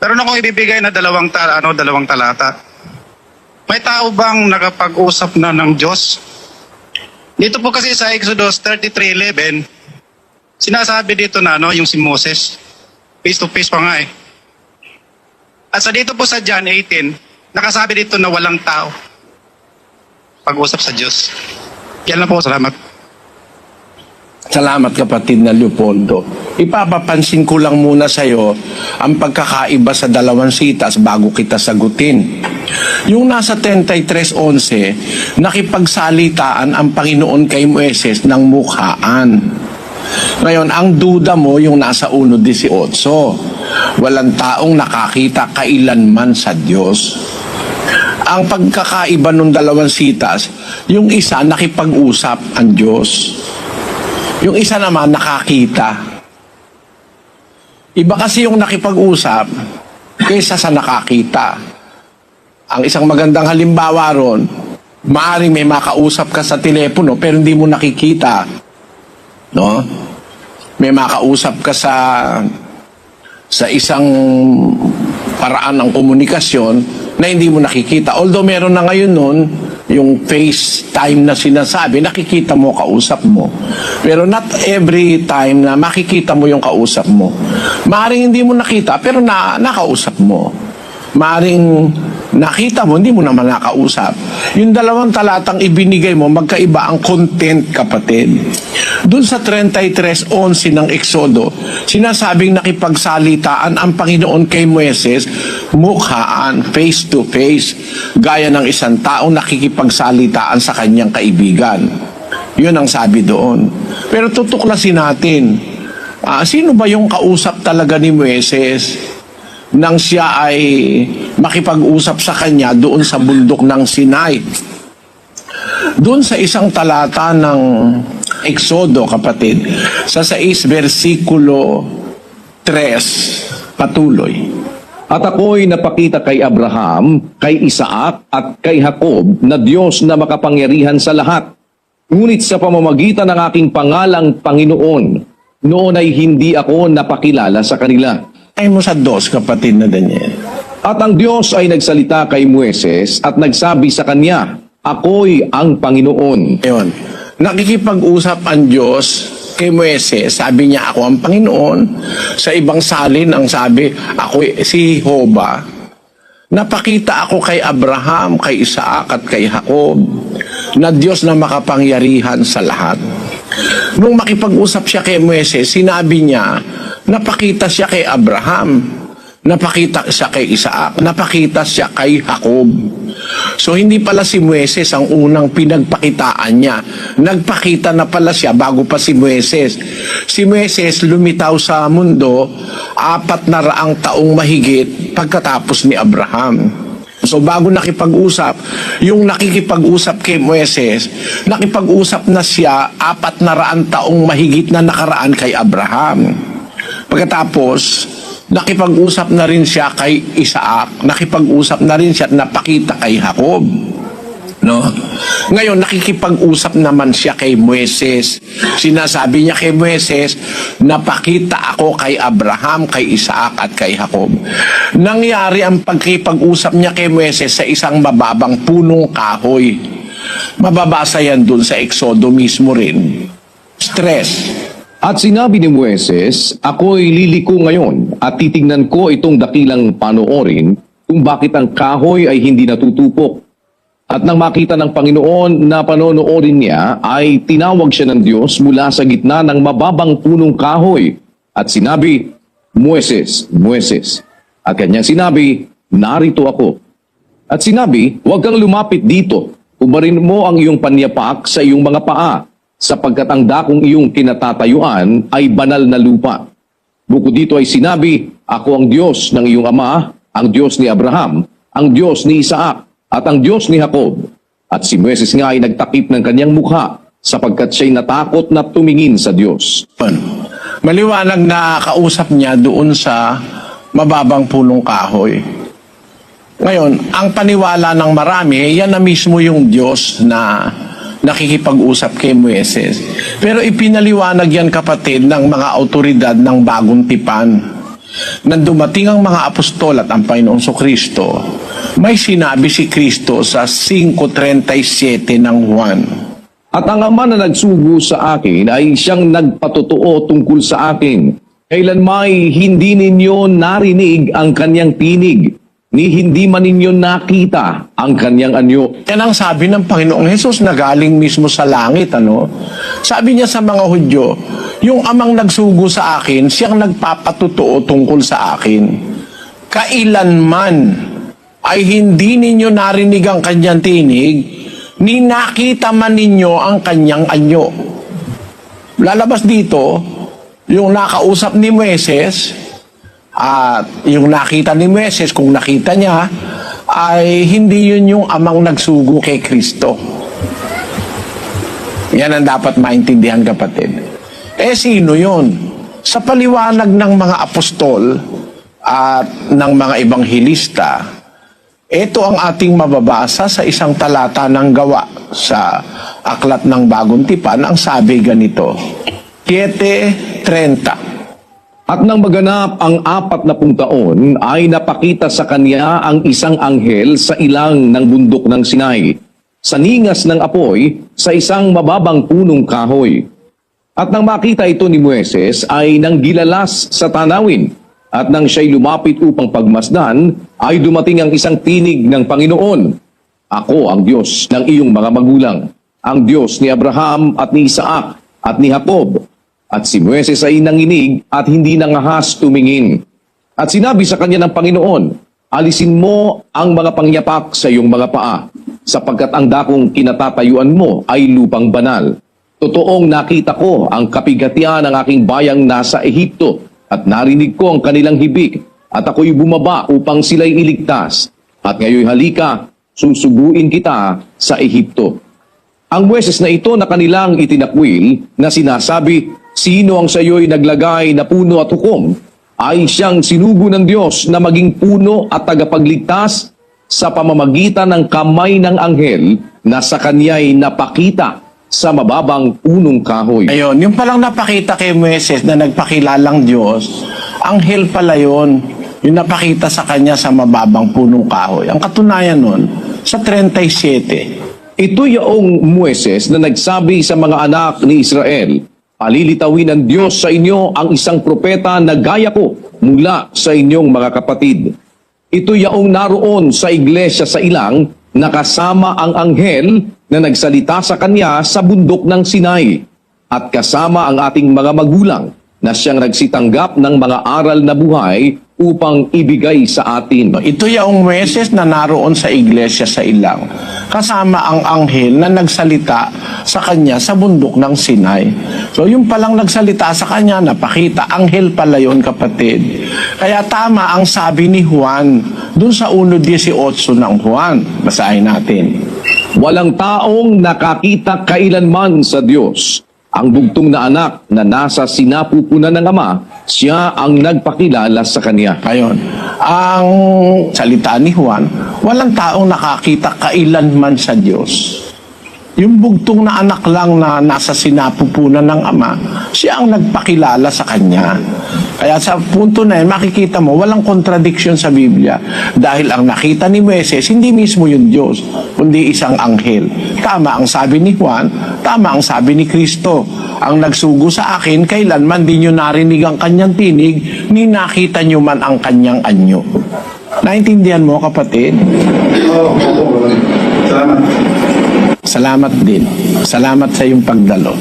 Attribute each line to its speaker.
Speaker 1: Pero ako ibibigay na dalawang talata. May tao bang nakapag-usap na ng Diyos? Dito po kasi sa Exodus 33:11, sinasabi dito na yung si Moses, face to face pa nga eh. At sa dito po sa John 18, nakasabi dito na walang tao pag-usap sa Diyos. Yan lang po, salamat.
Speaker 2: Salamat kapatid na Leopoldo. Ipapapansin ko lang muna sa iyo ang pagkakaiba sa dalawang sitas bago kita sagutin. Yung nasa 33:11, nakipagsalitaan ang Panginoon kay Moises ng mukhaan. Ngayon, ang duda mo yung nasa 1:18. Walang taong nakakita kailanman sa Diyos. Ang pagkakaiba ng dalawang sitas, yung isa nakipag-usap ang Diyos. Yung isa naman nakakita. Iba kasi yung nakipag-usap kaysa sa nakakita. Ang isang magandang halimbawa ron, maaaring may makausap ka sa telepono pero hindi mo nakikita. No? May makausap ka sa isang paraan ng komunikasyon na hindi mo nakikita. Although meron na ngayon nun, yung FaceTime na sinasabi, nakikita mo kausap mo. Pero not every time na makikita mo yung kausap mo. Maaring hindi mo nakita, pero nakausap mo. Maaring nakita mo, hindi mo naman nakausap. Yung dalawang talatang ibinigay mo, magkaiba ang content, kapatid. Doon sa 33:11 ng Exodo, sinasabing nakipagsalitaan ang Panginoon kay Moises, mukhaan, face to face, gaya ng isang taong nakikipagsalitaan sa kanyang kaibigan. Yun ang sabi doon. Pero tutuklasin natin, sino ba yung kausap talaga ni Moises nang siya ay makipag-usap sa kanya doon sa bundok ng Sinai? Doon sa isang talata ng Exodo, kapatid, sa 6 versikulo 3, patuloy.
Speaker 3: At ako'y napakita kay Abraham, kay Isaac at kay Jacob na Diyos na makapangyarihan sa lahat. Ngunit sa pamamagitan ng aking pangalang Panginoon, noon ay hindi ako napakilala sa kanila.
Speaker 2: Ay mo sa 2, kapatid na Daniel.
Speaker 3: At ang Diyos ay nagsalita kay Moises at nagsabi sa kanya, ako'y ang Panginoon.
Speaker 2: Ayun. Nakikipag-usap ang Diyos kay Moises. Sabi niya, ako ang Panginoon. Sa ibang salin, ang sabi, ako si Jehovah. Napakita ako kay Abraham, kay Isaac at kay Jacob na Diyos na makapangyarihan sa lahat. Nung makipag-usap siya kay Moises, sinabi niya, napakita siya kay Abraham, napakita siya kay Isaac, napakita siya kay Jacob. So hindi pala si Moises ang unang pinagpakitaan niya. Nagpakita na pala siya bago pa si Moises. Si Moises lumitaw sa mundo 400 taong mahigit pagkatapos ni Abraham. So bago nakipag-usap, yung nakikipag-usap kay Moises, nakipag-usap na siya 400 taong mahigit na nakaraan kay Abraham. Pagkatapos, nakipag-usap na rin siya kay Isaac, nakipag-usap na rin siya at napakita kay Jacob. No? Ngayon, nakikipag-usap naman siya kay Moises. Sinasabi niya kay Moises, napakita ako kay Abraham, kay Isaac at kay Jacob. Nangyari ang pagkipag-usap niya kay Moises sa isang mababang punong kahoy. Mababasa yan dun sa Exodo mismo rin. Stress.
Speaker 3: At sinabi ni Moises, ako'y liliko ngayon at titignan ko itong dakilang panoorin kung bakit ang kahoy ay hindi natutupok. At nang makita ng Panginoon na panonoorin niya, ay tinawag siya ng Diyos mula sa gitna ng mababang punong kahoy. At sinabi, Moises, Moises. At kanyang sinabi, narito ako. At sinabi, huwag kang lumapit dito. Ubarin mo ang iyong panyapak sa iyong mga paa, sapagkat ang dakong iyong kinatatayuan ay banal na lupa. Bukod dito ay sinabi, ako ang Diyos ng iyong ama, ang Diyos ni Abraham, ang Diyos ni Isaac, at ang Diyos ni Jacob. At si Moises nga ay nagtakip ng kanyang mukha, sapagkat siya'y natakot na tumingin sa Diyos.
Speaker 2: Maliwanag na kausap niya doon sa mababang punong kahoy. Ngayon, ang paniwala ng marami, yan na mismo yung Diyos na nakikipag-usap kay Moises. Pero ipinaliwanag yan, kapatid, ng mga autoridad ng bagong tipan. Nang dumating ang mga apostol at ang Panginoong Kristo, may sinabi si Kristo sa 5:37 ng Juan.
Speaker 3: At ang Ama na nagsugo sa akin ay siyang nagpatotoo tungkol sa akin. Kailanmay hindi ninyo narinig ang kanyang tinig, ni hindi man ninyo nakita ang kanyang anyo.
Speaker 2: Yan ang sabi ng Panginoong Hesus na galing mismo sa langit, ano? Sabi niya sa mga Hudyo, yung amang nagsugo sa akin, siyang nagpapatotoo tungkol sa akin. Kailanman ay hindi ninyo narinig ang kanyang tinig, ni nakita man ninyo ang kanyang anyo. Lalabas dito, yung nakausap ni Moises, at yung nakita ni Moises, kung nakita niya, ay hindi yun yung amang nagsugo kay Kristo. Yan ang dapat maintindihan, kapatid. Eh, sino yun? Sa paliwanag ng mga apostol at ng mga ebanghilista, ito ang ating mababasa sa isang talata ng Gawa sa Aklat ng Bagong Tipan. Ang sabi ganito, 7:30.
Speaker 3: At nang maganap ang 40 taon, ay napakita sa kanya ang isang anghel sa ilang ng bundok ng Sinai, sa ningas ng apoy, sa isang mababang punong kahoy. At nang makita ito ni Moises, ay nanggilalas sa tanawin, at nang siya'y lumapit upang pagmasdan, ay dumating ang isang tinig ng Panginoon. Ako ang Diyos ng iyong mga magulang, ang Diyos ni Abraham at ni Isaac at ni Jacob. At si Moises ay nanginig at hindi nangahas tumingin. At sinabi sa kanya ng Panginoon, alisin mo ang mga pangyapak sa iyong mga paa, sapagkat ang dakong kinatatayuan mo ay lupang banal. Totoong nakita ko ang kapigatian ng aking bayang nasa Ehipto, at narinig ko ang kanilang hibik, at ako'y bumaba upang sila'y iligtas. At ngayon halika, susuguin kita sa Ehipto. Ang Moises na ito na kanilang itinakwil, na sinasabi, sino ang sayo'y naglagay na puno at hukom, ay siyang sinugo ng Diyos na maging puno at tagapagligtas sa pamamagitan ng kamay ng anghel na sa kanya'y napakita sa mababang punong kahoy.
Speaker 2: Ayun, yung palang napakita kay Moises na nagpakilalang Diyos, anghel pala yun, yung napakita sa kanya sa mababang punong kahoy. Ang katunayan nun, sa 37.
Speaker 3: Ito yaong Moises na nagsabi sa mga anak ni Israel, palilitawin ng Diyos sa inyo ang isang propeta na gaya ko mula sa inyong mga kapatid. Ito yaong naroon sa iglesia sa ilang, nakasama ang anghel na nagsalita sa kanya sa bundok ng Sinai, at kasama ang ating mga magulang na siyang nagsitanggap ng mga aral na buhay upang ibigay sa atin.
Speaker 2: Ito yung Moises na naroon sa iglesia sa ilang, kasama ang anghel na nagsalita sa kanya sa bundok ng Sinai. So yung palang nagsalita sa kanya, napakita, anghel pala yun, kapatid. Kaya tama ang sabi ni Juan, dun sa 1:18 ng Juan. Basahin natin.
Speaker 3: Walang taong nakakita kailanman sa Diyos. Ang bugtong na anak na nasa sinapupunan ng Ama, siya ang nagpakilala sa Kanya.
Speaker 2: Ayon. Ang salita ni Juan, walang taong nakakita kailanman sa Diyos. Yung bugtong na anak lang na nasa sinapupunan ng Ama, siya ang nagpakilala sa Kanya. Kaya sa punto na yun, makikita mo, walang contradiction sa Biblia. Dahil ang nakita ni Moises, hindi mismo yung Diyos, kundi isang anghel. Tama ang sabi ni Juan, tama ang sabi ni Kristo. Ang nagsugo sa akin, kailanman di nyo narinig ang kanyang tinig, ni nakita nyo man ang kanyang anyo. Naintindihan mo, kapatid?
Speaker 1: Salamat.
Speaker 2: Salamat din. Salamat sa iyong pagdalo.